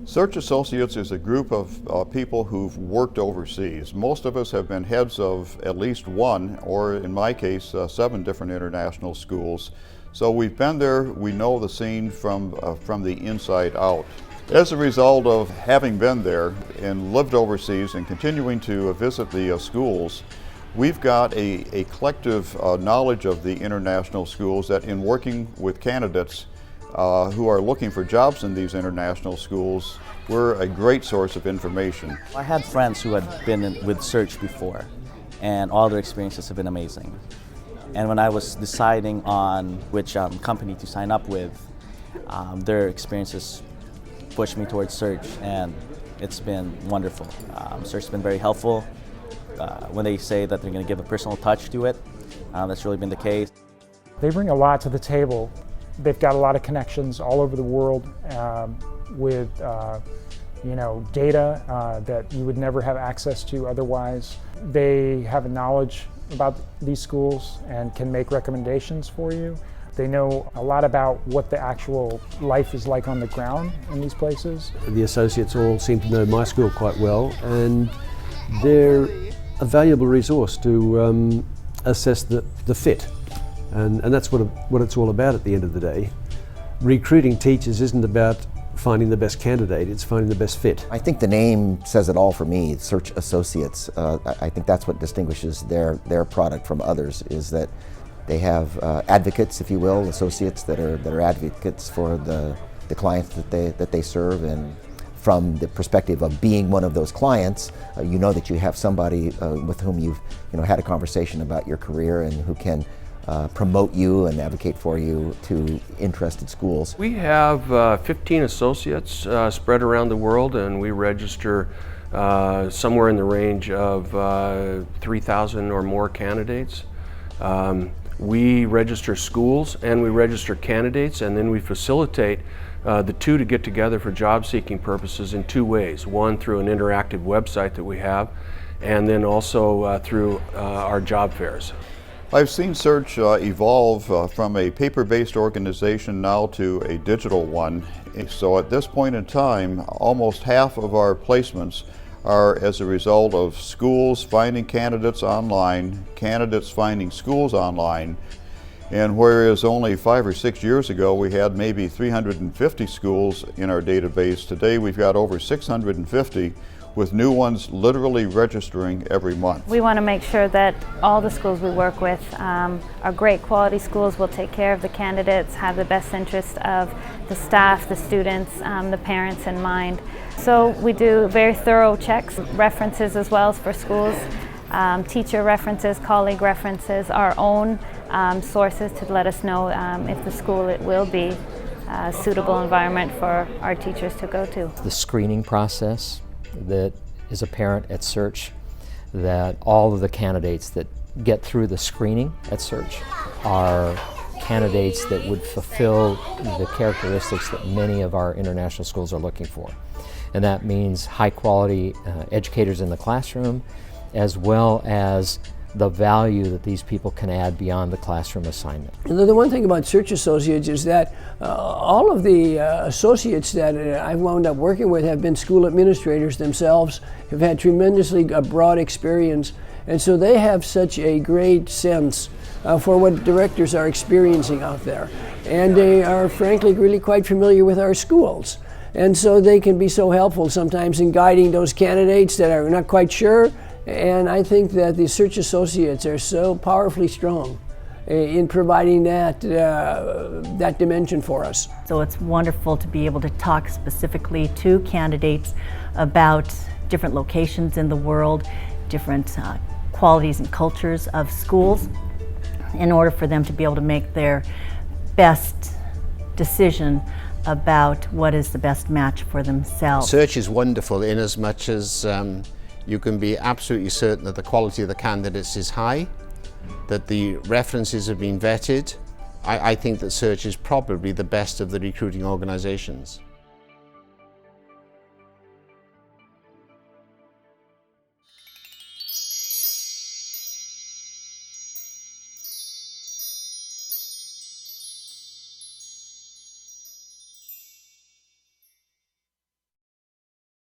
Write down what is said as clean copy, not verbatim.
Search Associates is a group of people who've worked overseas. Most of us have been heads of at least one, or in my case, 7 different international schools. So we've been there, we know the scene from the inside out. As a result of having been there and lived overseas and continuing to visit the schools, we've got a collective knowledge of the international schools that in working with candidates who are looking for jobs in these international schools, we're a great source of information. I had friends who had been with Search before, and all their experiences have been amazing. And when I was deciding on which company to sign up with, their experiences pushed me towards Search, and it's been wonderful. Search has been very helpful. When they say that they're going to give a personal touch to it, that's really been the case. They bring a lot to the table. They've got a lot of connections all over the world with data that you would never have access to otherwise. They have a knowledge about these schools and can make recommendations for you. They know a lot about what the actual life is like on the ground in these places. The associates all seem to know my school quite well, and they're a valuable resource to assess the fit. And that's what it's all about at the end of the day. Recruiting teachers isn't about finding the best candidate, it's finding the best fit. I think the name says it all for me, Search Associates. I think that's what distinguishes their product from others, is that they have advocates, if you will, associates that are advocates for the clients that they serve. And from the perspective of being one of those clients, you know that you have somebody with whom you've had a conversation about your career and who can promote you and advocate for you to interested schools. We have 15 associates spread around the world, and we register somewhere in the range of 3,000 or more candidates. We register schools and we register candidates, and then we facilitate the two to get together for job seeking purposes in 2 ways. One, through an interactive website that we have, and then also through our job fairs. I've seen Search evolve from a paper-based organization now to a digital one. So at this point in time, almost half of our placements are as a result of schools finding candidates online, candidates finding schools online. And whereas only 5 or 6 years ago we had maybe 350 schools in our database, today we've got over 650, with new ones literally registering every month. We want to make sure that all the schools we work with are great quality schools, will take care of the candidates, have the best interest of the staff, the students, the parents in mind. So we do very thorough checks, references as well as for schools, teacher references, colleague references, our own sources to let us know if the school it will be a suitable environment for our teachers to go to. The screening process that is apparent at Search, that all of the candidates that get through the screening at Search are candidates that would fulfill the characteristics that many of our international schools are looking for. And that means high quality educators in the classroom, as well as the value that these people can add beyond the classroom assignment. The one thing about Search Associates is that all of the associates that I've wound up working with have been school administrators themselves, have had tremendously broad experience, and so they have such a great sense for what directors are experiencing out there. And they are frankly really quite familiar with our schools. And so they can be so helpful sometimes in guiding those candidates that are not quite sure. And I think that the Search Associates are so powerfully strong in providing that dimension for us. So it's wonderful to be able to talk specifically to candidates about different locations in the world, different qualities and cultures of schools, in order for them to be able to make their best decision about what is the best match for themselves. Search is wonderful in as much as you can be absolutely certain that the quality of the candidates is high, that the references have been vetted. I think that Search is probably the best of the recruiting organizations.